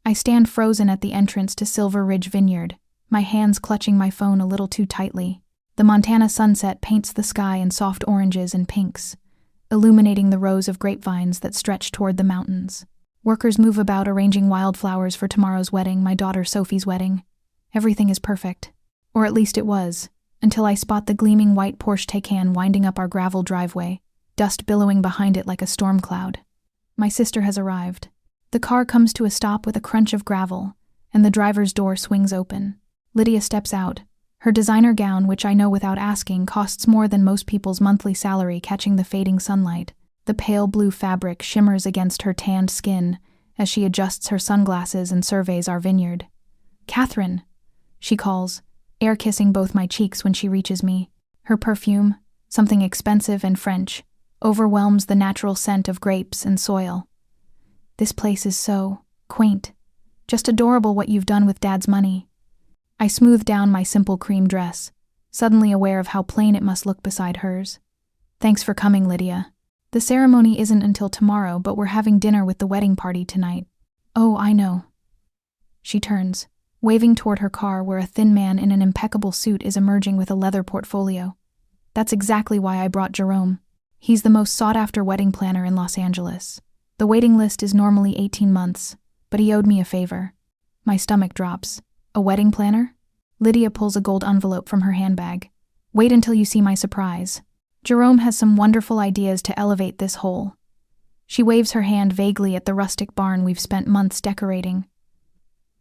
I stand frozen at the entrance to Silver Ridge Vineyard, my hands clutching my phone a little too tightly. The Montana sunset paints the sky in soft oranges and pinks, illuminating the rows of grapevines that stretch toward the mountains. Workers move about arranging wildflowers for tomorrow's wedding, my daughter Sophie's wedding. Everything is perfect. Or at least it was, until I spot the gleaming white Porsche Taycan winding up our gravel driveway, dust billowing behind it like a storm cloud. My sister has arrived. The car comes to a stop with a crunch of gravel, and the driver's door swings open. Lydia steps out, her designer gown, which I know without asking costs more than most people's monthly salary, catching the fading sunlight. The pale blue fabric shimmers against her tanned skin as she adjusts her sunglasses and surveys our vineyard. "Katherine," she calls, air kissing both my cheeks when she reaches me. Her perfume, something expensive and French, overwhelms the natural scent of grapes and soil. "This place is so quaint. Just adorable what you've done with Dad's money." I smooth down my simple cream dress, suddenly aware of how plain it must look beside hers. "Thanks for coming, Lydia. The ceremony isn't until tomorrow, but we're having dinner with the wedding party tonight." "Oh, I know." She turns, waving toward her car where a thin man in an impeccable suit is emerging with a leather portfolio. "That's exactly why I brought Jerome. He's the most sought-after wedding planner in Los Angeles. The waiting list is normally 18 months, but he owed me a favor." My stomach drops. "A wedding planner?" Lydia pulls a gold envelope from her handbag. "Wait until you see my surprise. Jerome has some wonderful ideas to elevate this whole." She waves her hand vaguely at the rustic barn we've spent months decorating.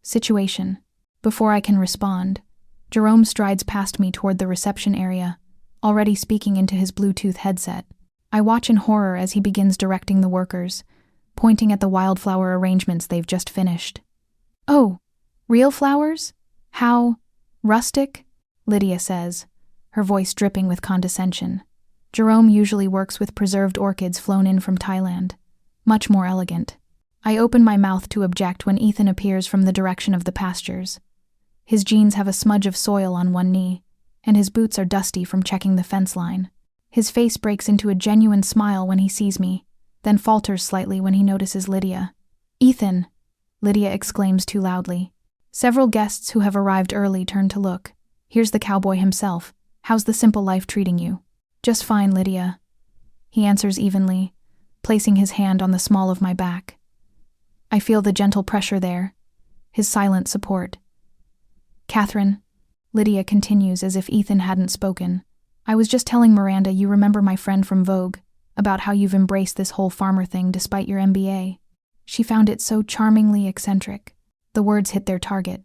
Situation. Before I can respond, Jerome strides past me toward the reception area, already speaking into his Bluetooth headset. I watch in horror as he begins directing the workers, pointing at the wildflower arrangements they've just finished. "Oh, real flowers? How rustic?" Lydia says, her voice dripping with condescension. Jerome usually works with preserved orchids flown in from Thailand. Much more elegant. I open my mouth to object when Ethan appears from the direction of the pastures. His jeans have a smudge of soil on one knee, and his boots are dusty from checking the fence line. His face breaks into a genuine smile when he sees me, then falters slightly when he notices Lydia. "Ethan!" Lydia exclaims too loudly. Several guests who have arrived early turn to look. Here's the cowboy himself. "How's the simple life treating you?" "Just fine, Lydia." He answers evenly, placing his hand on the small of my back. I feel the gentle pressure there, his silent support. "Katherine," Lydia continues as if Ethan hadn't spoken, "I was just telling Miranda you remember my friend from Vogue, about how you've embraced this whole farmer thing despite your MBA. She found it so charmingly eccentric." The words hit their target.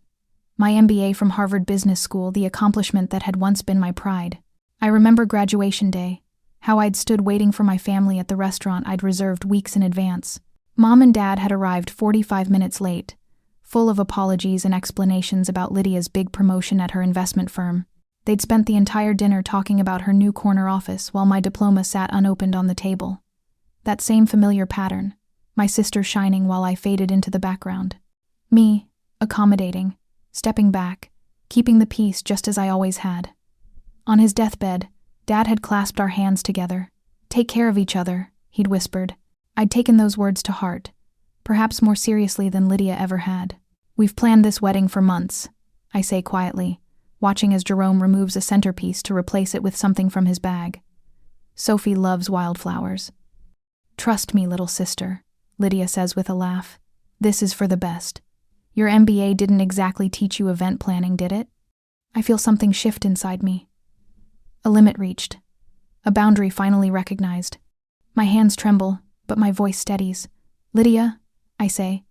My MBA from Harvard Business School, the accomplishment that had once been my pride. I remember graduation day, how I'd stood waiting for my family at the restaurant I'd reserved weeks in advance. Mom and Dad had arrived 45 minutes late, full of apologies and explanations about Lydia's big promotion at her investment firm. They'd spent the entire dinner talking about her new corner office while my diploma sat unopened on the table. That same familiar pattern, my sister shining while I faded into the background. Me, accommodating, stepping back, keeping the peace just as I always had. On his deathbed, Dad had clasped our hands together. "Take care of each other," he'd whispered. I'd taken those words to heart, perhaps more seriously than Lydia ever had. "We've planned this wedding for months," I say quietly, watching as Jerome removes a centerpiece to replace it with something from his bag. "Sophie loves wildflowers." "Trust me, little sister," Lydia says with a laugh. "This is for the best. Your MBA didn't exactly teach you event planning, did it?" I feel something shift inside me. A limit reached. A boundary finally recognized. My hands tremble, but my voice steadies. "Lydia," I say,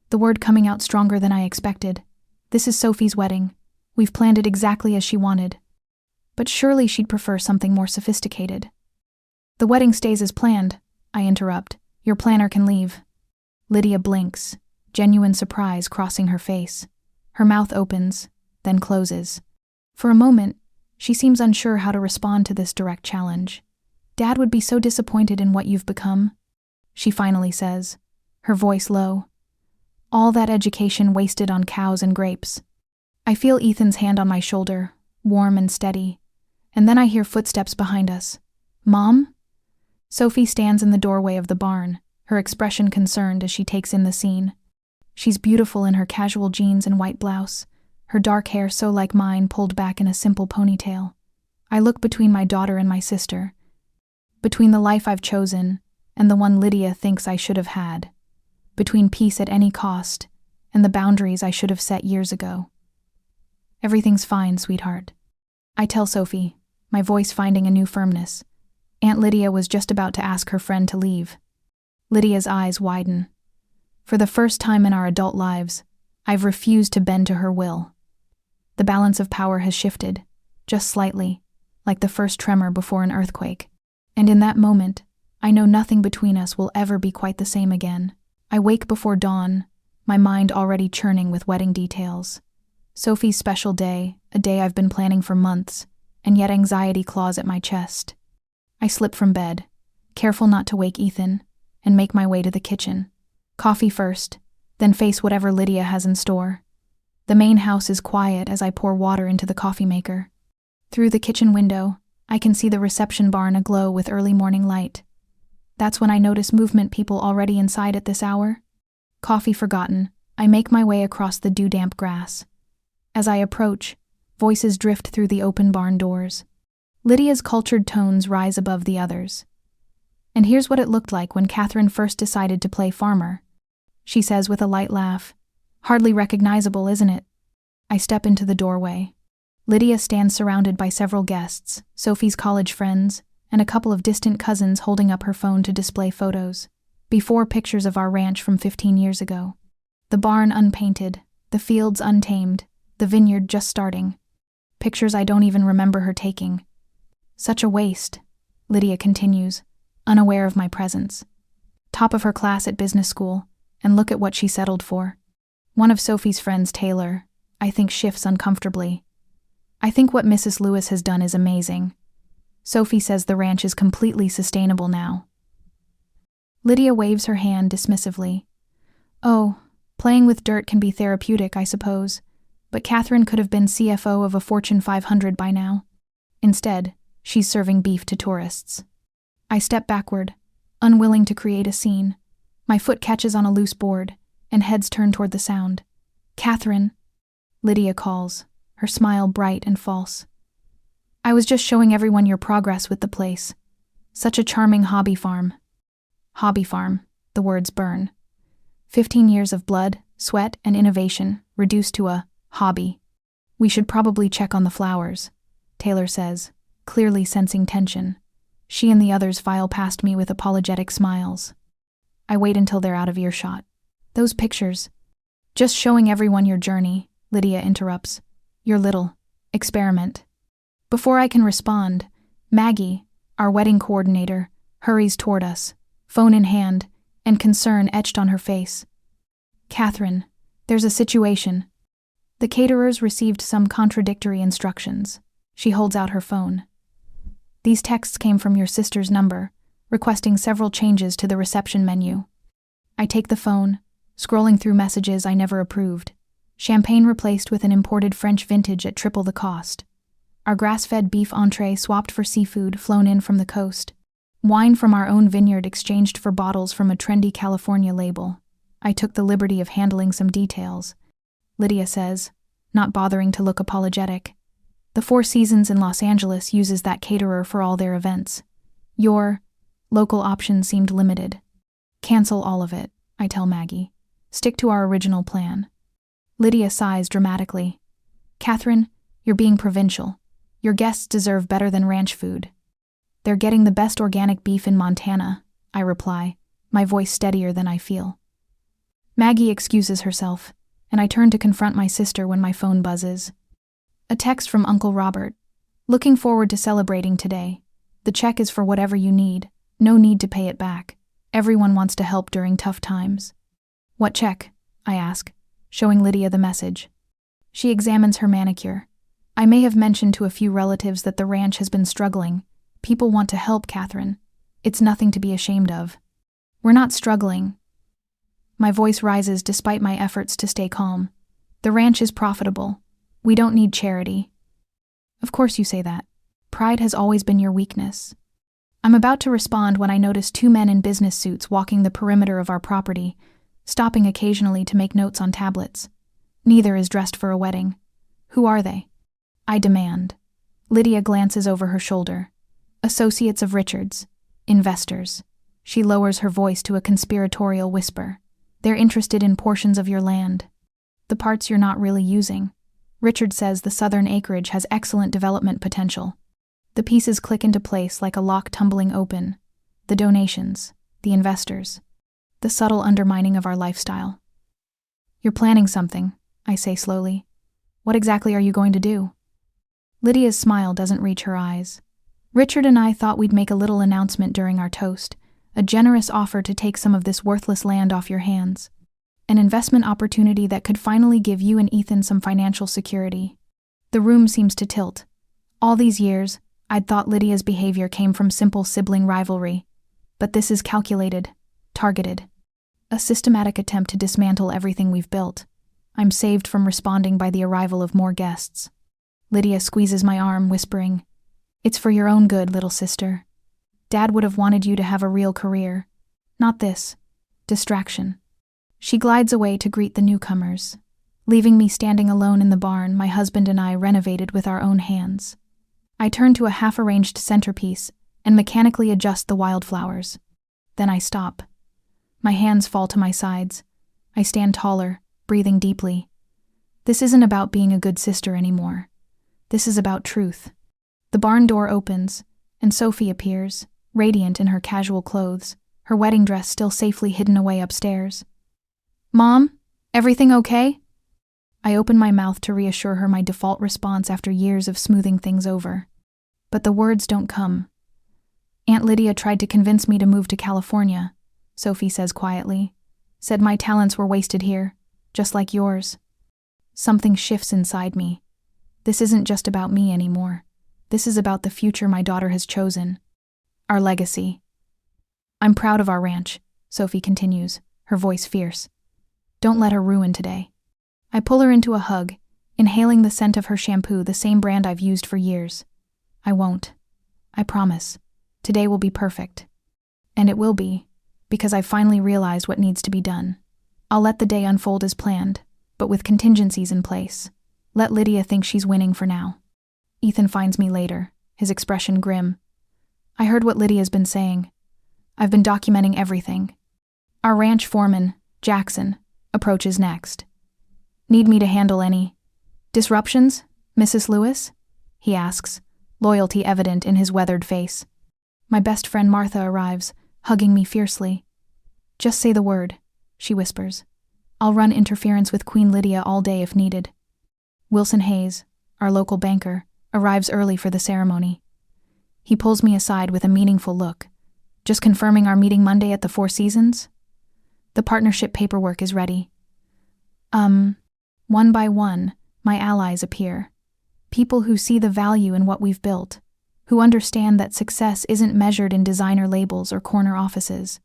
the word coming out stronger than I expected. "This is Sophie's wedding. We've planned it exactly as she wanted. But surely she'd prefer something more sophisticated." "The wedding stays as planned," I interrupt. "Your planner can leave." Lydia blinks, genuine surprise crossing her face. Her mouth opens, then closes. For a moment, she seems unsure how to respond to this direct challenge. "Dad would be so disappointed in what you've become," she finally says, her voice low. "All that education wasted on cows and grapes." I feel Ethan's hand on my shoulder, warm and steady, and then I hear footsteps behind us. "Mom?" Sophie stands in the doorway of the barn, her expression concerned as she takes in the scene. She's beautiful in her casual jeans and white blouse, her dark hair so like mine pulled back in a simple ponytail. I look between my daughter and my sister, between the life I've chosen and the one Lydia thinks I should have had, between peace at any cost and the boundaries I should have set years ago. Everything's fine, sweetheart. I tell Sophie, my voice finding a new firmness. Aunt Lydia was just about to ask her friend to leave. Lydia's eyes widen. For the first time in our adult lives, I've refused to bend to her will. The balance of power has shifted, just slightly, like the first tremor before an earthquake. And in that moment, I know nothing between us will ever be quite the same again. I wake before dawn, my mind already churning with wedding details. Sophie's special day, a day I've been planning for months, and yet anxiety claws at my chest. I slip from bed, careful not to wake Ethan, and make my way to the kitchen. Coffee first, then face whatever Lydia has in store. The main house is quiet as I pour water into the coffee maker. Through the kitchen window, I can see the reception barn aglow with early morning light. That's when I notice movement, people already inside at this hour. Coffee forgotten, I make my way across the dew-damp grass. As I approach, voices drift through the open barn doors. Lydia's cultured tones rise above the others. And here's what it looked like when Katherine first decided to play farmer. She says with a light laugh, "Hardly recognizable, isn't it?" I step into the doorway. Lydia stands surrounded by several guests, Sophie's college friends, and a couple of distant cousins holding up her phone to display photos. Before pictures of our ranch from 15 years ago. The barn unpainted, the fields untamed, the vineyard just starting. Pictures I don't even remember her taking. Such a waste, Lydia continues, unaware of my presence. Top of her class at business school, and look at what she settled for. One of Sophie's friends, Taylor, I think shifts uncomfortably. I think what Mrs. Lewis has done is amazing. Sophie says the ranch is completely sustainable now. Lydia waves her hand dismissively. Oh, playing with dirt can be therapeutic, I suppose, but Katherine could have been CFO of a Fortune 500 by now. Instead, she's serving beef to tourists. I step backward, unwilling to create a scene. My foot catches on a loose board, and heads turn toward the sound. "Katherine," Lydia calls, her smile bright and false. "I was just showing everyone your progress with the place. Such a charming hobby farm." Hobby farm, the words burn. 15 years of blood, sweat, and innovation, reduced to a hobby. "We should probably check on the flowers," Taylor says, clearly sensing tension. She and the others file past me with apologetic smiles. I wait until they're out of earshot. "Those pictures." "Just showing everyone your journey," Lydia interrupts. "Your little experiment." Before I can respond, Maggie, our wedding coordinator, hurries toward us, phone in hand, and concern etched on her face. "Katherine, there's a situation." The caterers received some contradictory instructions. She holds out her phone. "These texts came from your sister's number, requesting several changes to the reception menu." I take the phone, scrolling through messages I never approved. Champagne replaced with an imported French vintage at triple the cost. Our grass-fed beef entree swapped for seafood flown in from the coast. Wine from our own vineyard exchanged for bottles from a trendy California label. I took the liberty of handling some details. Lydia says, not bothering to look apologetic. "The Four Seasons in Los Angeles uses that caterer for all their events. Your local option seemed limited." "Cancel all of it," I tell Maggie. "Stick to our original plan." Lydia sighs dramatically. "Katherine, you're being provincial. Your guests deserve better than ranch food." "They're getting the best organic beef in Montana," I reply, my voice steadier than I feel. Maggie excuses herself, and I turn to confront my sister when my phone buzzes. A text from Uncle Robert. "Looking forward to celebrating today. The check is for whatever you need. No need to pay it back. Everyone wants to help during tough times." "What check?" I ask, showing Lydia the message. She examines her manicure. "I may have mentioned to a few relatives that the ranch has been struggling. People want to help, Katherine. It's nothing to be ashamed of." "We're not struggling." My voice rises despite my efforts to stay calm. "The ranch is profitable. We don't need charity." "Of course you say that. Pride has always been your weakness." I'm about to respond when I notice two men in business suits walking the perimeter of our property, stopping occasionally to make notes on tablets. Neither is dressed for a wedding. Who are they? I demand. Lydia glances over her shoulder. Associates of Richard's. Investors. She lowers her voice to a conspiratorial whisper. They're interested in portions of your land. The parts you're not really using. Richard says the southern acreage has excellent development potential. The pieces click into place like a lock tumbling open. The donations. The investors. The subtle undermining of our lifestyle. You're planning something, I say slowly. What exactly are you going to do? Lydia's smile doesn't reach her eyes. Richard and I thought we'd make a little announcement during our toast, a generous offer to take some of this worthless land off your hands. An investment opportunity that could finally give you and Ethan some financial security. The room seems to tilt. All these years, I'd thought Lydia's behavior came from simple sibling rivalry. But this is calculated, targeted. A systematic attempt to dismantle everything we've built. I'm saved from responding by the arrival of more guests. Lydia squeezes my arm, whispering, "It's for your own good, little sister. Dad would have wanted you to have a real career. Not this. Distraction." She glides away to greet the newcomers. Leaving me standing alone in the barn my husband and I renovated with our own hands. I turn to a half-arranged centerpiece and mechanically adjust the wildflowers. Then I stop. My hands fall to my sides. I stand taller, breathing deeply. This isn't about being a good sister anymore. This is about truth. The barn door opens, and Sophie appears, radiant in her casual clothes, her wedding dress still safely hidden away upstairs. "Mom, everything okay?" I open my mouth to reassure her, my default response after years of smoothing things over. But the words don't come. "Aunt Lydia tried to convince me to move to California," Sophie says quietly. "Said my talents were wasted here, just like yours." Something shifts inside me. This isn't just about me anymore. This is about the future my daughter has chosen. Our legacy. "I'm proud of our ranch," Sophie continues, her voice fierce. "Don't let her ruin today." I pull her into a hug, inhaling the scent of her shampoo, the same brand I've used for years. "I won't. I promise. Today will be perfect." And it will be, because I've finally realized what needs to be done. I'll let the day unfold as planned, but with contingencies in place. Let Lydia think she's winning for now. Ethan finds me later, his expression grim. "I heard what Lydia's been saying. I've been documenting everything." Our ranch foreman, Jackson, approaches next. "Need me to handle any disruptions, Mrs. Lewis?" he asks, loyalty evident in his weathered face. My best friend Martha arrives, hugging me fiercely. "Just say the word," she whispers. "I'll run interference with Queen Lydia all day if needed." Wilson Hayes, our local banker, arrives early for the ceremony. He pulls me aside with a meaningful look. "Just confirming our meeting Monday at the Four Seasons?" "The partnership paperwork is ready." One by one, my allies appear. People who see the value in what we've built, who understand that success isn't measured in designer labels or corner offices.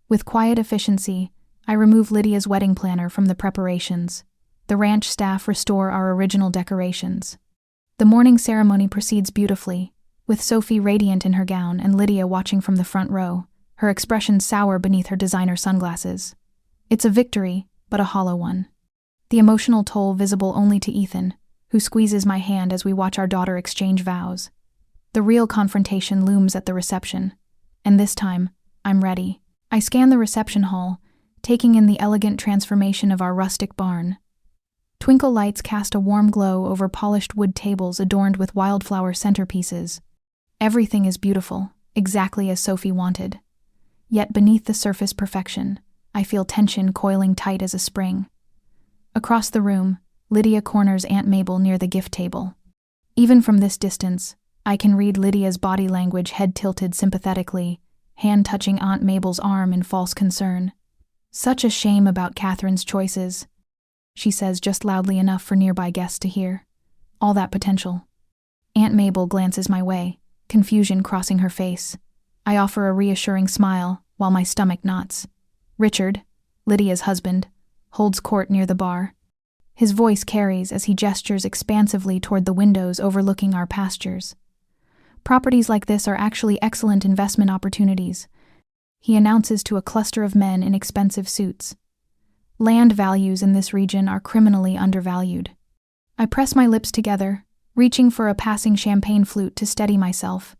With quiet efficiency, I remove Lydia's wedding planner from the preparations. The ranch staff restore our original decorations. The morning ceremony proceeds beautifully, with Sophie radiant in her gown and Lydia watching from the front row, her expression sour beneath her designer sunglasses. It's a victory, but a hollow one. The emotional toll visible only to Ethan, who squeezes my hand as we watch our daughter exchange vows. The real confrontation looms at the reception, and this time, I'm ready. I scan the reception hall, taking in the elegant transformation of our rustic barn. Twinkle lights cast a warm glow over polished wood tables adorned with wildflower centerpieces. Everything is beautiful, exactly as Sophie wanted. Yet beneath the surface perfection, I feel tension coiling tight as a spring. Across the room, Lydia corners Aunt Mabel near the gift table. Even from this distance, I can read Lydia's body language, head tilted sympathetically, hand touching Aunt Mabel's arm in false concern. "Such a shame about Katherine's choices," she says just loudly enough for nearby guests to hear. "All that potential." Aunt Mabel glances my way, confusion crossing her face. I offer a reassuring smile, while my stomach knots. Richard, Lydia's husband, holds court near the bar. His voice carries as he gestures expansively toward the windows overlooking our pastures. "Properties like this are actually excellent investment opportunities," he announces to a cluster of men in expensive suits. Land values in this region are criminally undervalued. I press my lips together, reaching for a passing champagne flute to steady myself.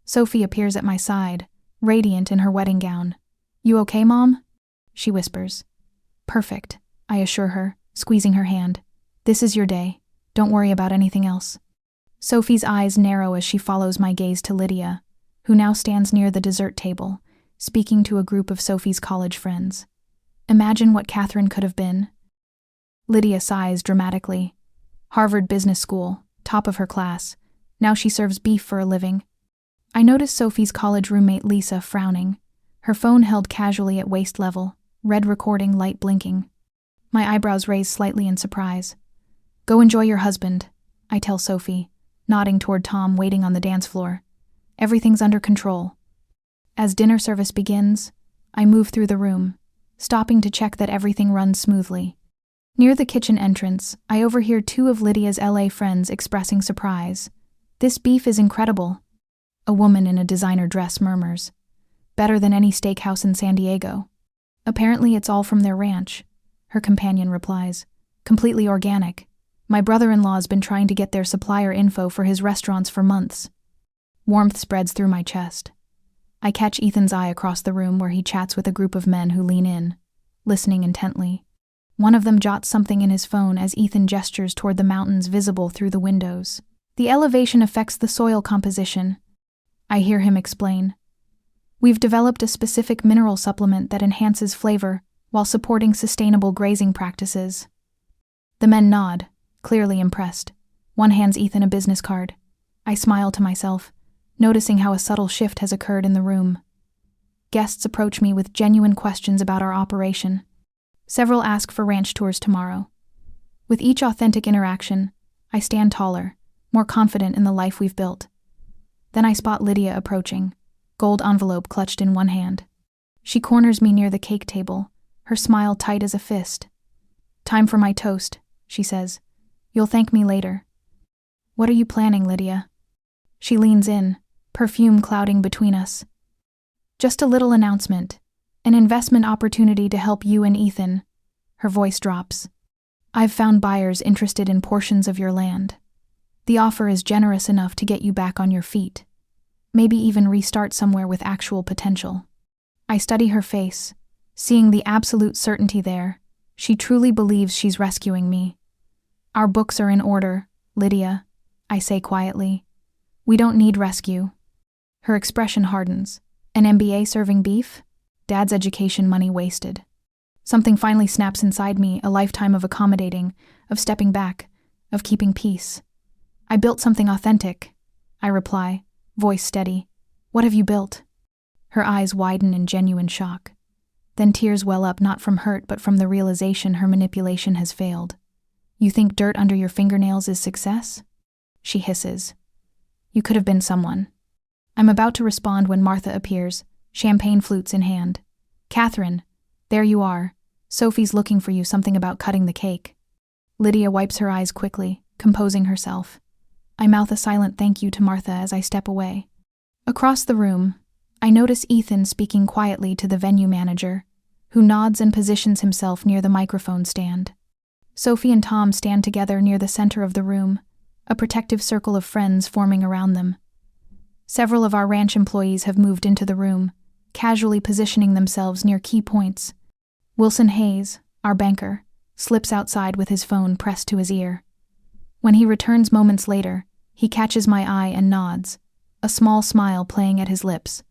Sophie appears at my side, radiant in her wedding gown. "You okay, Mom?" she whispers. "Perfect," I assure her, squeezing her hand. "This is your day. Don't worry about anything else." Sophie's eyes narrow as she follows my gaze to Lydia, who now stands near the dessert table, speaking to a group of Sophie's college friends. Imagine what Katherine could have been. Lydia sighs dramatically. Harvard Business School, top of her class. Now she serves beef for a living. I notice Sophie's college roommate Lisa frowning, her phone held casually at waist level, red recording light blinking. My eyebrows raise slightly in surprise. "Go enjoy your husband," I tell Sophie, nodding toward Tom waiting on the dance floor. "Everything's under control." As dinner service begins, I move through the room, stopping to check that everything runs smoothly. Near the kitchen entrance, I overhear two of Lydia's LA friends expressing surprise. "This beef is incredible." A woman in a designer dress murmurs, "Better than any steakhouse in San Diego." "Apparently it's all from their ranch," her companion replies. "Completely organic. My brother-in-law's been trying to get their supplier info for his restaurants for months." Warmth spreads through my chest. I catch Ethan's eye across the room where he chats with a group of men who lean in, listening intently. One of them jots something in his phone as Ethan gestures toward the mountains visible through the windows. "The elevation affects the soil composition," I hear him explain. "We've developed a specific mineral supplement that enhances flavor while supporting sustainable grazing practices." The men nod, clearly impressed. One hands Ethan a business card. I smile to myself, noticing how a subtle shift has occurred in the room. Guests approach me with genuine questions about our operation. Several ask for ranch tours tomorrow. With each authentic interaction, I stand taller, more confident in the life we've built. Then I spot Lydia approaching, gold envelope clutched in one hand. She corners me near the cake table, her smile tight as a fist. "Time for my toast," she says. "You'll thank me later." "What are you planning, Lydia?" She leans in, perfume clouding between us. "Just a little announcement. An investment opportunity to help you and Ethan." Her voice drops. "I've found buyers interested in portions of your land. The offer is generous enough to get you back on your feet. Maybe even restart somewhere with actual potential." I study her face, seeing the absolute certainty there. She truly believes she's rescuing me. "Our books are in order, Lydia," I say quietly. "We don't need rescue." Her expression hardens. "An MBA serving beef? Dad's education money wasted." Something finally snaps inside me, a lifetime of accommodating, of stepping back, of keeping peace. "I built something authentic," I reply, voice steady. "What have you built?" Her eyes widen in genuine shock. Then tears well up, not from hurt but from the realization her manipulation has failed. "You think dirt under your fingernails is success?" she hisses. "You could have been someone." I'm about to respond when Martha appears, champagne flutes in hand. "Katherine, there you are. Sophie's looking for you, something about cutting the cake." Lydia wipes her eyes quickly, composing herself. I mouth a silent thank you to Martha as I step away. Across the room, I notice Ethan speaking quietly to the venue manager, who nods and positions himself near the microphone stand. Sophie and Tom stand together near the center of the room, a protective circle of friends forming around them. Several of our ranch employees have moved into the room, casually positioning themselves near key points. Wilson Hayes, our banker, slips outside with his phone pressed to his ear. When he returns moments later, he catches my eye and nods, a small smile playing at his lips.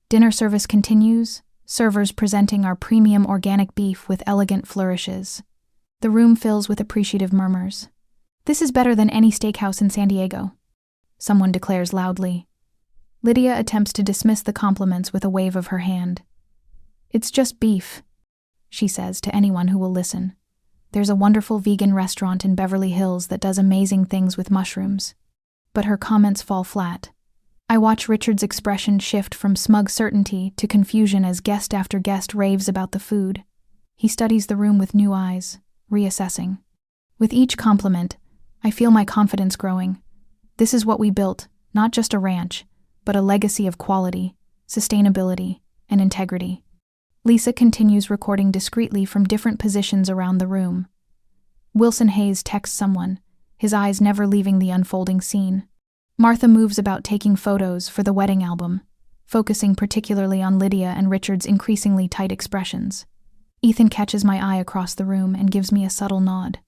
Dinner service continues, servers presenting our premium organic beef with elegant flourishes. The room fills with appreciative murmurs. "This is better than any steakhouse in San Diego," someone declares loudly. Lydia attempts to dismiss the compliments with a wave of her hand. "It's just beef," she says to anyone who will listen. "There's a wonderful vegan restaurant in Beverly Hills that does amazing things with mushrooms." But her comments fall flat. I watch Richard's expression shift from smug certainty to confusion as guest after guest raves about the food. He studies the room with new eyes, reassessing. With each compliment, I feel my confidence growing. This is what we built, not just a ranch, but a legacy of quality, sustainability, and integrity. Lisa continues recording discreetly from different positions around the room. Wilson Hayes texts someone, his eyes never leaving the unfolding scene. Martha moves about taking photos for the wedding album, focusing particularly on Lydia and Richard's increasingly tight expressions. Ethan catches my eye across the room and gives me a subtle nod.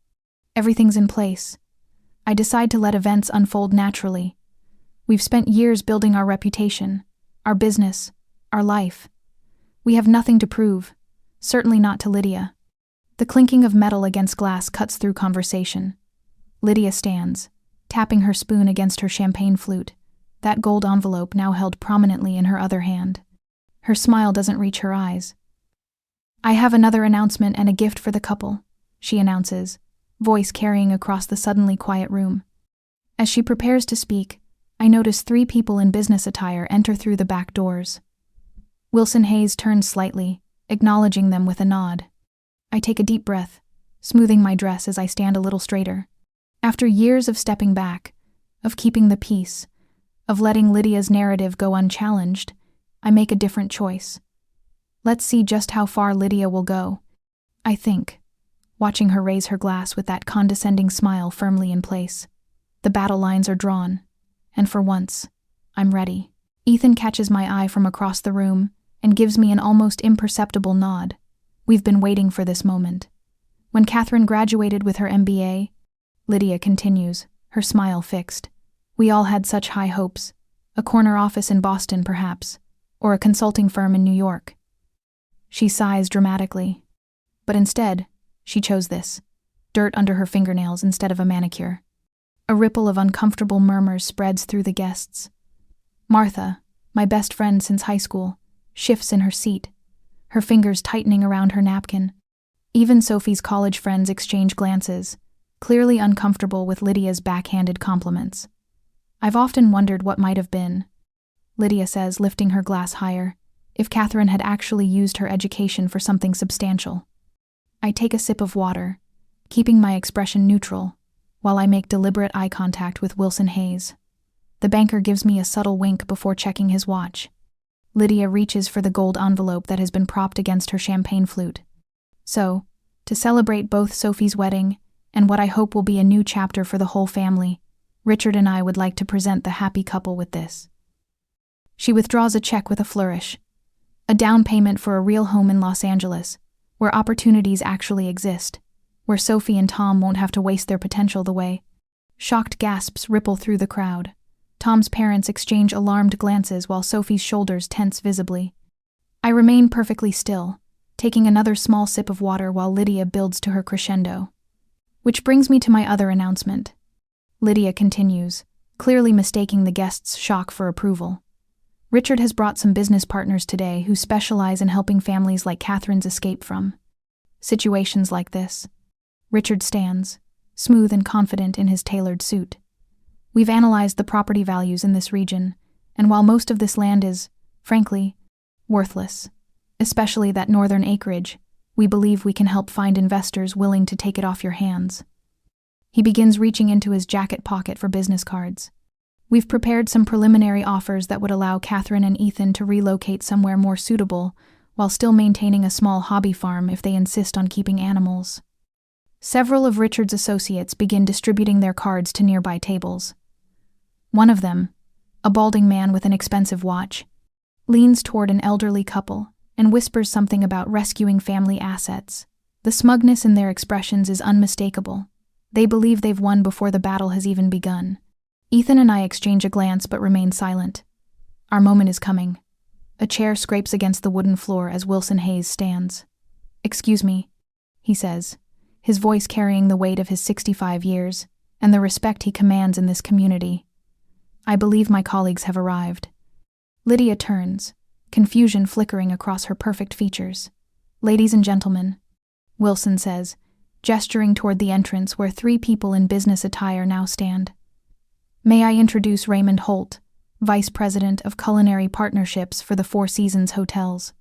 Everything's in place. I decide to let events unfold naturally. We've spent years building our reputation, our business, our life. We have nothing to prove, certainly not to Lydia. The clinking of metal against glass cuts through conversation. Lydia stands, tapping her spoon against her champagne flute, that gold envelope now held prominently in her other hand. Her smile doesn't reach her eyes. "I have another announcement and a gift for the couple," she announces, voice carrying across the suddenly quiet room. As she prepares to speak, I notice 3 people in business attire enter through the back doors. Wilson Hayes turns slightly, acknowledging them with a nod. I take a deep breath, smoothing my dress as I stand a little straighter. After years of stepping back, of keeping the peace, of letting Lydia's narrative go unchallenged, I make a different choice. Let's see just how far Lydia will go, I think, watching her raise her glass with that condescending smile firmly in place. The battle lines are drawn, and for once, I'm ready. Ethan catches my eye from across the room and gives me an almost imperceptible nod. We've been waiting for this moment. When Katherine graduated with her MBA, Lydia continues, her smile fixed. We all had such high hopes. A corner office in Boston, perhaps, or a consulting firm in New York. She sighs dramatically. But instead, she chose this. Dirt under her fingernails instead of a manicure. A ripple of uncomfortable murmurs spreads through the guests. Martha, my best friend since high school, shifts in her seat, her fingers tightening around her napkin. Even Sophie's college friends exchange glances, clearly uncomfortable with Lydia's backhanded compliments. I've often wondered what might have been, Lydia says, lifting her glass higher, if Katherine had actually used her education for something substantial. I take a sip of water, keeping my expression neutral, while I make deliberate eye contact with Wilson Hayes. The banker gives me a subtle wink before checking his watch. Lydia reaches for the gold envelope that has been propped against her champagne flute. So, to celebrate both Sophie's wedding and what I hope will be a new chapter for the whole family, Richard and I would like to present the happy couple with this. She withdraws a check with a flourish. A down payment for a real home in Los Angeles, where opportunities actually exist, where Sophie and Tom won't have to waste their potential the way. Shocked gasps ripple through the crowd. Tom's parents exchange alarmed glances while Sophie's shoulders tense visibly. I remain perfectly still, taking another small sip of water while Lydia builds to her crescendo. Which brings me to my other announcement. Lydia continues, clearly mistaking the guests' shock for approval. Richard has brought some business partners today who specialize in helping families like Katherine's escape from situations like this. Richard stands, smooth and confident in his tailored suit. We've analyzed the property values in this region, and while most of this land is, frankly, worthless, especially that northern acreage, we believe we can help find investors willing to take it off your hands. He begins reaching into his jacket pocket for business cards. We've prepared some preliminary offers that would allow Katherine and Ethan to relocate somewhere more suitable while still maintaining a small hobby farm if they insist on keeping animals. Several of Richard's associates begin distributing their cards to nearby tables. One of them, a balding man with an expensive watch, leans toward an elderly couple and whispers something about rescuing family assets. The smugness in their expressions is unmistakable. They believe they've won before the battle has even begun. Ethan and I exchange a glance but remain silent. Our moment is coming. A chair scrapes against the wooden floor as Wilson Hayes stands. "Excuse me," he says, his voice carrying the weight of his 65 years and the respect he commands in this community. "I believe my colleagues have arrived." Lydia turns, confusion flickering across her perfect features. "Ladies and gentlemen," Wilson says, gesturing toward the entrance where 3 people in business attire now stand. "May I introduce Raymond Holt, Vice President of Culinary Partnerships for the Four Seasons Hotels."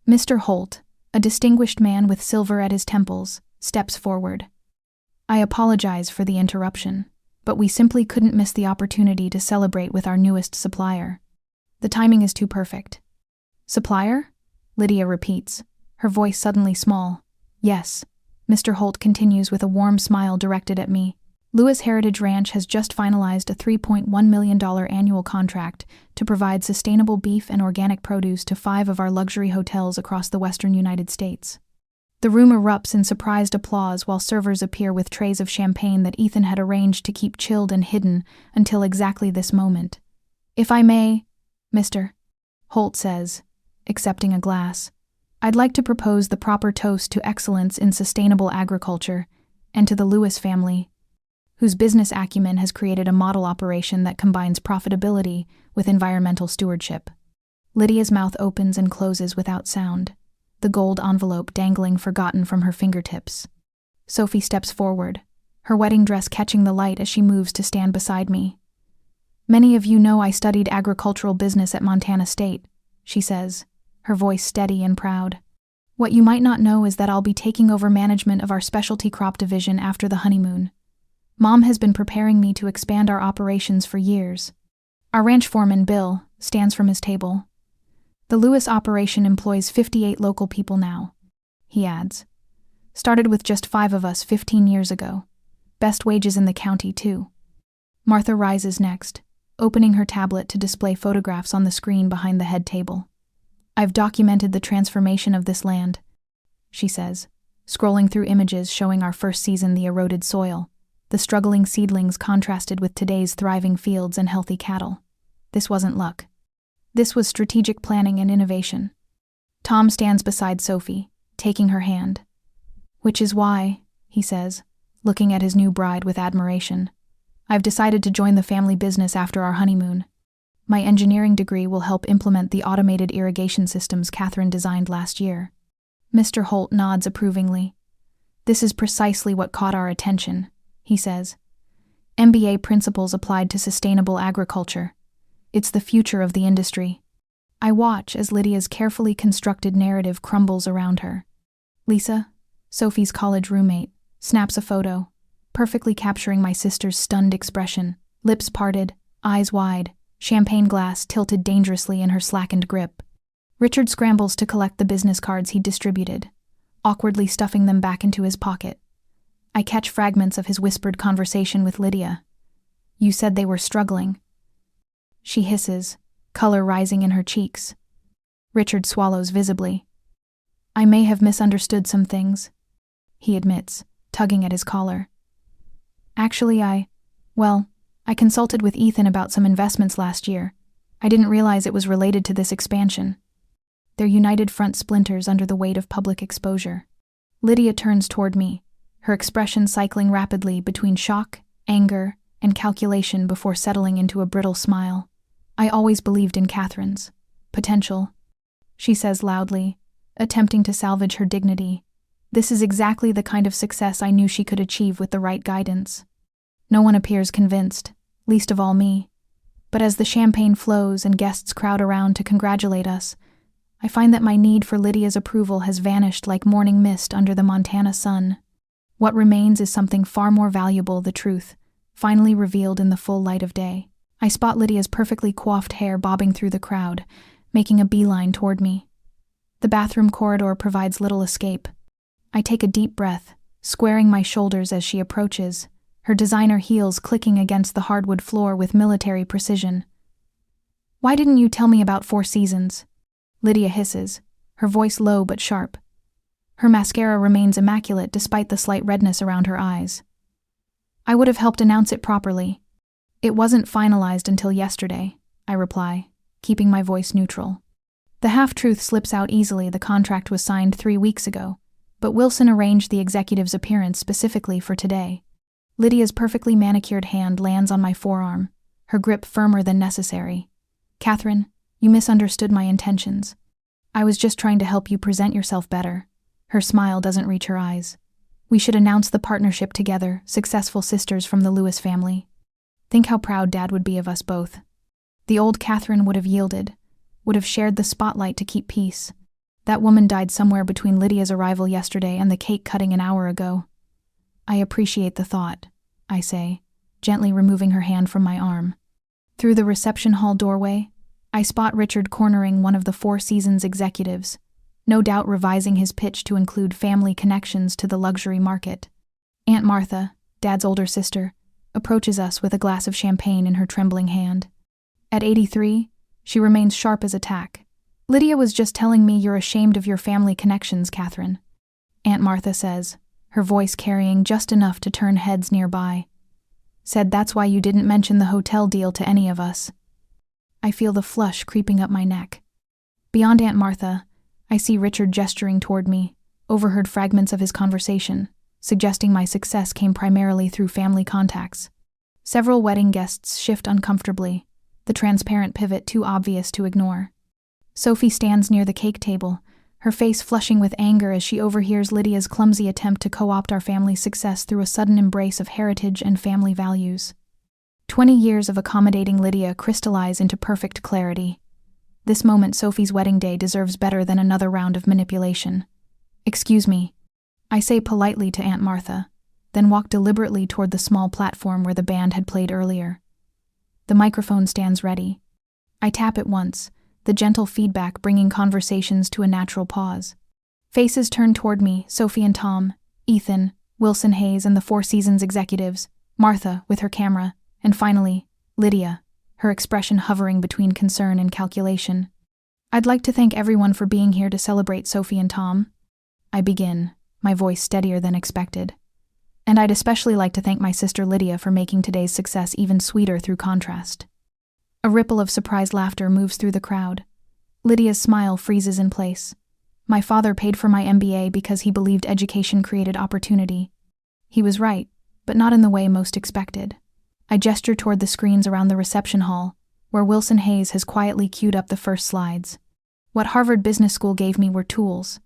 Mr. Holt, a distinguished man with silver at his temples, steps forward. "I apologize for the interruption, but we simply couldn't miss the opportunity to celebrate with our newest supplier. The timing is too perfect." "Supplier?" Lydia repeats, her voice suddenly small. Yes, Mr. Holt continues with a warm smile directed at me. Lewis Heritage Ranch has just finalized a $3.1 million annual contract to provide sustainable beef and organic produce to 5 of our luxury hotels across the western United States. The room erupts in surprised applause while servers appear with trays of champagne that Ethan had arranged to keep chilled and hidden until exactly this moment. If I may, Mr. Holt says, accepting a glass, I'd like to propose the proper toast to excellence in sustainable agriculture and to the Lewis family, whose business acumen has created a model operation that combines profitability with environmental stewardship. Lydia's mouth opens and closes without sound, the gold envelope dangling forgotten from her fingertips. Sophie steps forward, her wedding dress catching the light as she moves to stand beside me. Many of you know I studied agricultural business at Montana State, she says, her voice steady and proud. What you might not know is that I'll be taking over management of our specialty crop division after the honeymoon. Mom has been preparing me to expand our operations for years. Our ranch foreman, Bill, stands from his table. The Lewis operation employs 58 local people now, he adds. Started with just 5 of us 15 years ago. Best wages in the county, too. Martha rises next, opening her tablet to display photographs on the screen behind the head table. I've documented the transformation of this land, she says, scrolling through images showing our first season the eroded soil, the struggling seedlings contrasted with today's thriving fields and healthy cattle. This wasn't luck. This was strategic planning and innovation. Tom stands beside Sophie, taking her hand. Which is why, he says, looking at his new bride with admiration, I've decided to join the family business after our honeymoon. My engineering degree will help implement the automated irrigation systems Katherine designed last year. Mr. Holt nods approvingly. This is precisely what caught our attention, he says. MBA principles applied to sustainable agriculture. It's the future of the industry. I watch as Lydia's carefully constructed narrative crumbles around her. Lisa, Sophie's college roommate, snaps a photo, perfectly capturing my sister's stunned expression, lips parted, eyes wide, champagne glass tilted dangerously in her slackened grip. Richard scrambles to collect the business cards he distributed, awkwardly stuffing them back into his pocket. I catch fragments of his whispered conversation with Lydia. You said they were struggling. She hisses, color rising in her cheeks. Richard swallows visibly. I may have misunderstood some things, he admits, tugging at his collar. Actually, I consulted with Ethan about some investments last year. I didn't realize it was related to this expansion. Their united front splinters under the weight of public exposure. Lydia turns toward me, her expression cycling rapidly between shock, anger, and calculation before settling into a brittle smile. I always believed in Katherine's potential, she says loudly, attempting to salvage her dignity. This is exactly the kind of success I knew she could achieve with the right guidance. No one appears convinced, least of all me. But as the champagne flows and guests crowd around to congratulate us, I find that my need for Lydia's approval has vanished like morning mist under the Montana sun. What remains is something far more valuable, the truth, finally revealed in the full light of day. I spot Lydia's perfectly coiffed hair bobbing through the crowd, making a beeline toward me. The bathroom corridor provides little escape. I take a deep breath, squaring my shoulders as she approaches, her designer heels clicking against the hardwood floor with military precision. Why didn't you tell me about 4 Seasons? Lydia hisses, her voice low but sharp. Her mascara remains immaculate despite the slight redness around her eyes. I would have helped announce it properly. It wasn't finalized until yesterday, I reply, keeping my voice neutral. The half-truth slips out easily. The contract was signed 3 weeks ago, but Wilson arranged the executive's appearance specifically for today. Lydia's perfectly manicured hand lands on my forearm, her grip firmer than necessary. Katherine, you misunderstood my intentions. I was just trying to help you present yourself better. Her smile doesn't reach her eyes. We should announce the partnership together, successful sisters from the Lewis family. Think how proud Dad would be of us both. The old Katherine would have yielded, would have shared the spotlight to keep peace. That woman died somewhere between Lydia's arrival yesterday and the cake cutting an hour ago. I appreciate the thought, I say, gently removing her hand from my arm. Through the reception hall doorway, I spot Richard cornering one of the 4 Seasons executives, no doubt revising his pitch to include family connections to the luxury market. Aunt Martha, Dad's older sister, approaches us with a glass of champagne in her trembling hand. At 83, she remains sharp as a tack. "Lydia was just telling me you're ashamed of your family connections, Katherine," Aunt Martha says, her voice carrying just enough to turn heads nearby. "Said that's why you didn't mention the hotel deal to any of us." I feel the flush creeping up my neck. Beyond Aunt Martha, I see Richard gesturing toward me, overheard fragments of his conversation, suggesting my success came primarily through family contacts. Several wedding guests shift uncomfortably, the transparent pivot too obvious to ignore. Sophie stands near the cake table, her face flushing with anger as she overhears Lydia's clumsy attempt to co-opt our family's success through a sudden embrace of heritage and family values. 20 years of accommodating Lydia crystallize into perfect clarity. This moment, Sophie's wedding day, deserves better than another round of manipulation. "Excuse me," I say politely to Aunt Martha, then walk deliberately toward the small platform where the band had played earlier. The microphone stands ready. I tap it once, the gentle feedback bringing conversations to a natural pause. Faces turn toward me, Sophie and Tom, Ethan, Wilson Hayes and the Four Seasons executives, Martha with her camera, and finally, Lydia, her expression hovering between concern and calculation. "I'd like to thank everyone for being here to celebrate Sophie and Tom," I begin, my voice steadier than expected. "And I'd especially like to thank my sister Lydia for making today's success even sweeter through contrast." A ripple of surprised laughter moves through the crowd. Lydia's smile freezes in place. "My father paid for my MBA because he believed education created opportunity. He was right, but not in the way most expected." I gesture toward the screens around the reception hall, where Wilson Hayes has quietly queued up the first slides. "What Harvard Business School gave me were tools.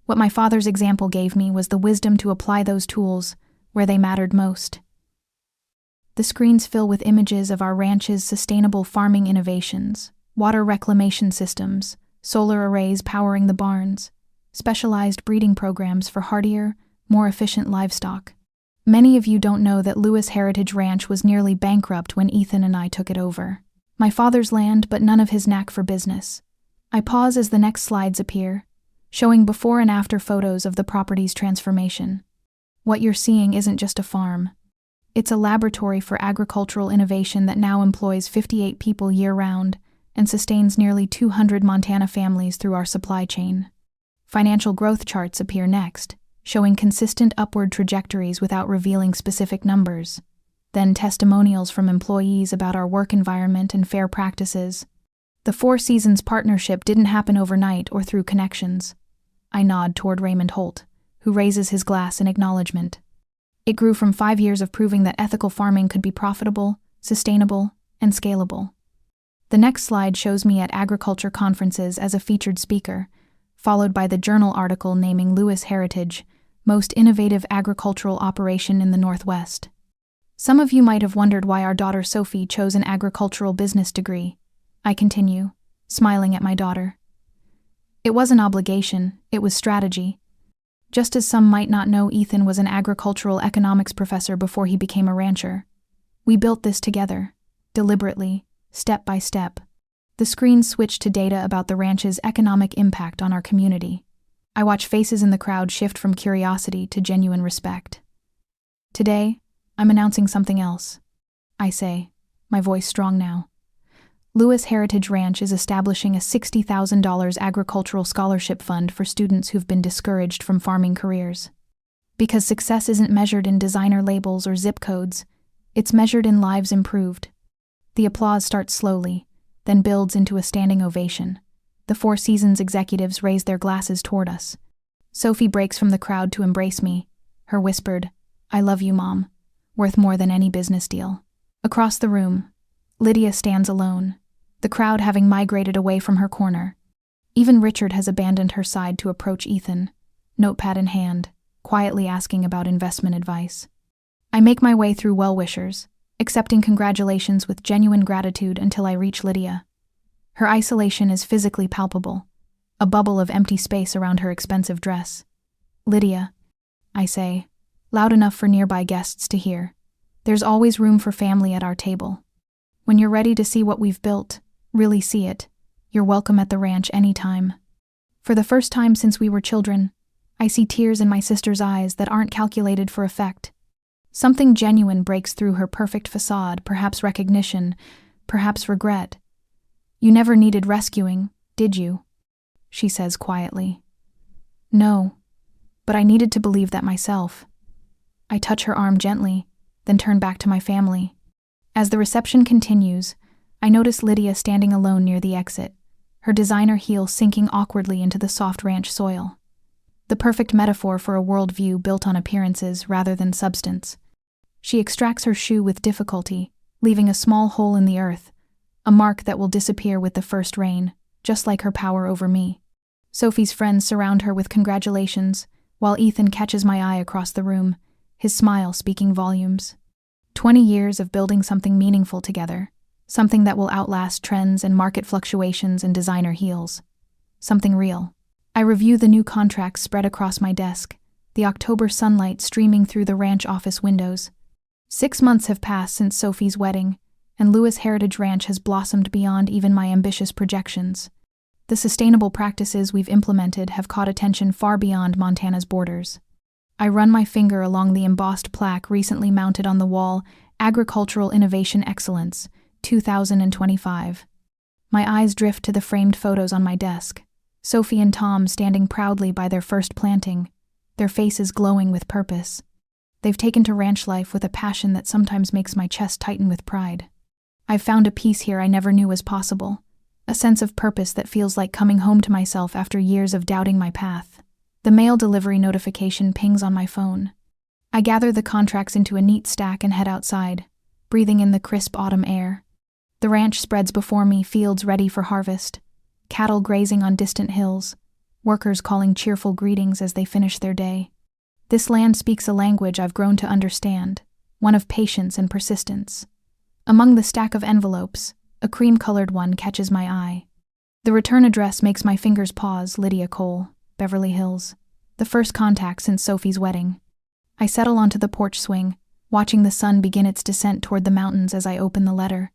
What my father's example gave me was the wisdom to apply those tools where they mattered most." The screens fill with images of our ranch's sustainable farming innovations, water reclamation systems, solar arrays powering the barns, specialized breeding programs for hardier, more efficient livestock. Many of you don't know that Lewis Heritage Ranch was nearly bankrupt when Ethan and I took it over. My father's land, but none of his knack for business. I pause as the next slides appear, showing before and after photos of the property's transformation. What you're seeing isn't just a farm. It's a laboratory for agricultural innovation that now employs 58 people year-round and sustains nearly 200 Montana families through our supply chain. Financial growth charts appear next, showing consistent upward trajectories without revealing specific numbers. Then testimonials from employees about our work environment and fair practices. The Four Seasons partnership didn't happen overnight or through connections. I nod toward Raymond Holt, who raises his glass in acknowledgement. It grew from 5 years of proving that ethical farming could be profitable, sustainable, and scalable. The next slide shows me at agriculture conferences as a featured speaker, followed by the journal article naming Lewis Heritage most innovative agricultural operation in the Northwest. Some of you might have wondered why our daughter Sophie chose an agricultural business degree. I continue, smiling at my daughter. It wasn't obligation, it was strategy. Just as some might not know, Ethan was an agricultural economics professor before he became a rancher. We built this together, deliberately, step by step. The screens switch to data about the ranch's economic impact on our community. I watch faces in the crowd shift from curiosity to genuine respect. "Today, I'm announcing something else," I say, my voice strong now. Lewis Heritage Ranch is establishing a $60,000 agricultural scholarship fund for students who've been discouraged from farming careers. Because success isn't measured in designer labels or zip codes, it's measured in lives improved. The applause starts slowly, then builds into a standing ovation. The Four Seasons executives raise their glasses toward us. Sophie breaks from the crowd to embrace me, her whispered, "I love you, Mom," worth more than any business deal. Across the room, Lydia stands alone, the crowd having migrated away from her corner. Even Richard has abandoned her side to approach Ethan, notepad in hand, quietly asking about investment advice. I make my way through well-wishers, accepting congratulations with genuine gratitude until I reach Lydia. Her isolation is physically palpable, a bubble of empty space around her expensive dress. "Lydia," I say, loud enough for nearby guests to hear, "there's always room for family at our table. When you're ready to see what we've built, really see it, you're welcome at the ranch anytime." For the first time since we were children, I see tears in my sister's eyes that aren't calculated for effect. Something genuine breaks through her perfect facade, perhaps recognition, perhaps regret. "You never needed rescuing, did you?" she says quietly. "No, but I needed to believe that myself." I touch her arm gently, then turn back to my family. As the reception continues, I notice Lydia standing alone near the exit, her designer heel sinking awkwardly into the soft ranch soil. The perfect metaphor for a worldview built on appearances rather than substance. She extracts her shoe with difficulty, leaving a small hole in the earth, a mark that will disappear with the first rain, just like her power over me. Sophie's friends surround her with congratulations, while Ethan catches my eye across the room, his smile speaking volumes. 20 years of building something meaningful together, something that will outlast trends and market fluctuations and designer heels. Something real. I review the new contracts spread across my desk, the October sunlight streaming through the ranch office windows. 6 months have passed since Sophie's wedding, and Lewis Heritage Ranch has blossomed beyond even my ambitious projections. The sustainable practices we've implemented have caught attention far beyond Montana's borders. I run my finger along the embossed plaque recently mounted on the wall, Agricultural Innovation Excellence, 2025. My eyes drift to the framed photos on my desk. Sophie and Tom standing proudly by their first planting, their faces glowing with purpose. They've taken to ranch life with a passion that sometimes makes my chest tighten with pride. I've found a peace here I never knew was possible, a sense of purpose that feels like coming home to myself after years of doubting my path. The mail delivery notification pings on my phone. I gather the contracts into a neat stack and head outside, breathing in the crisp autumn air. The ranch spreads before me, fields ready for harvest, cattle grazing on distant hills, workers calling cheerful greetings as they finish their day. This land speaks a language I've grown to understand, one of patience and persistence. Among the stack of envelopes, a cream-colored one catches my eye. The return address makes my fingers pause. Lydia Cole, Beverly Hills. The first contact since Sophie's wedding. I settle onto the porch swing, watching the sun begin its descent toward the mountains as I open the letter.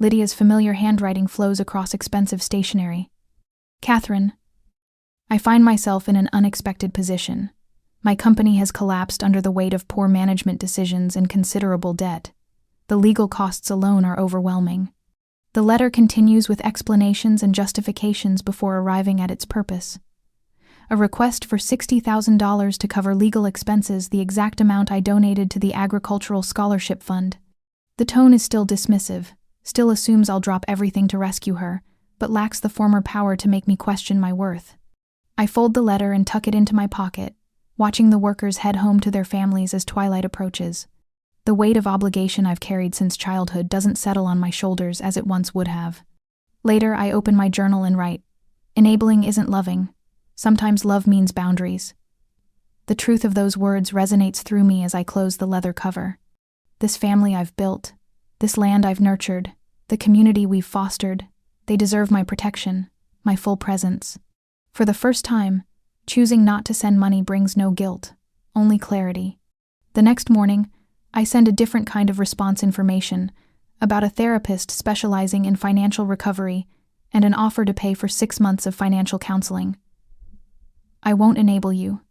Lydia's familiar handwriting flows across expensive stationery. Katherine. I find myself in an unexpected position. My company has collapsed under the weight of poor management decisions and considerable debt. The legal costs alone are overwhelming. The letter continues with explanations and justifications before arriving at its purpose. A request for $60,000 to cover legal expenses, the exact amount I donated to the Agricultural Scholarship Fund. The tone is still dismissive, still assumes I'll drop everything to rescue her, but lacks the former power to make me question my worth. I fold the letter and tuck it into my pocket, watching the workers head home to their families as twilight approaches. The weight of obligation I've carried since childhood doesn't settle on my shoulders as it once would have. Later, I open my journal and write, "Enabling isn't loving. Sometimes love means boundaries." The truth of those words resonates through me as I close the leather cover. This family I've built, this land I've nurtured, the community we've fostered, they deserve my protection, my full presence. For the first time, choosing not to send money brings no guilt, only clarity. The next morning, I send a different kind of response information about a therapist specializing in financial recovery and an offer to pay for 6 months of financial counseling. "I won't enable you,"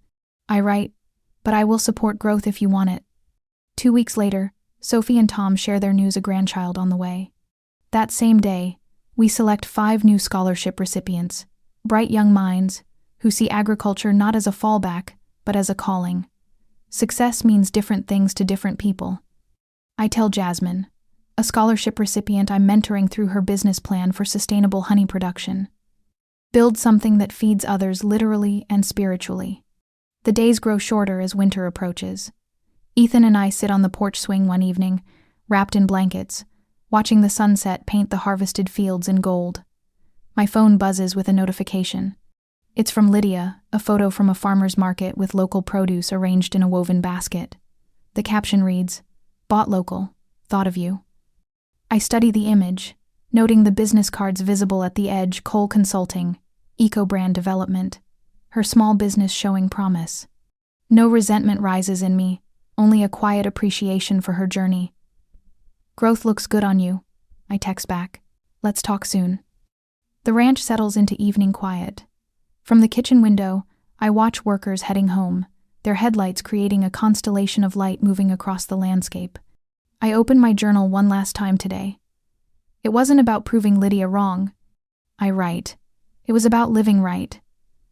I write, "but I will support growth if you want it." 2 weeks later, Sophie and Tom share their news: a grandchild on the way. That same day, we select 5 new scholarship recipients, bright young minds, who see agriculture not as a fallback, but as a calling. Success means different things to different people. I tell Jasmine, a scholarship recipient I'm mentoring through her business plan for sustainable honey production. Build something that feeds others literally and spiritually. The days grow shorter as winter approaches. Ethan and I sit on the porch swing one evening, wrapped in blankets, watching the sunset paint the harvested fields in gold. My phone buzzes with a notification. It's from Lydia, a photo from a farmer's market with local produce arranged in a woven basket. The caption reads, "Bought local, thought of you." I study the image, noting the business cards visible at the edge: Cole Consulting, Eco-Brand Development, her small business showing promise. No resentment rises in me, only a quiet appreciation for her journey. "Growth looks good on you," I text back. "Let's talk soon." The ranch settles into evening quiet. From the kitchen window, I watch workers heading home, their headlights creating a constellation of light moving across the landscape. I open my journal one last time today. It wasn't about proving Lydia wrong. I write. It was about living right.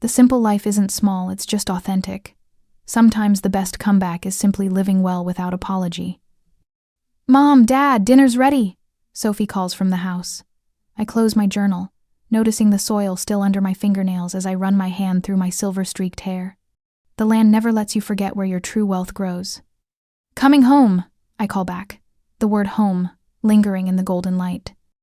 The simple life isn't small, it's just authentic. Sometimes the best comeback is simply living well without apology. "Mom, Dad, dinner's ready," Sophie calls from the house. I close my journal, noticing the soil still under my fingernails as I run my hand through my silver-streaked hair. The land never lets you forget where your true wealth grows. "Coming home," I call back, the word home lingering in the golden light.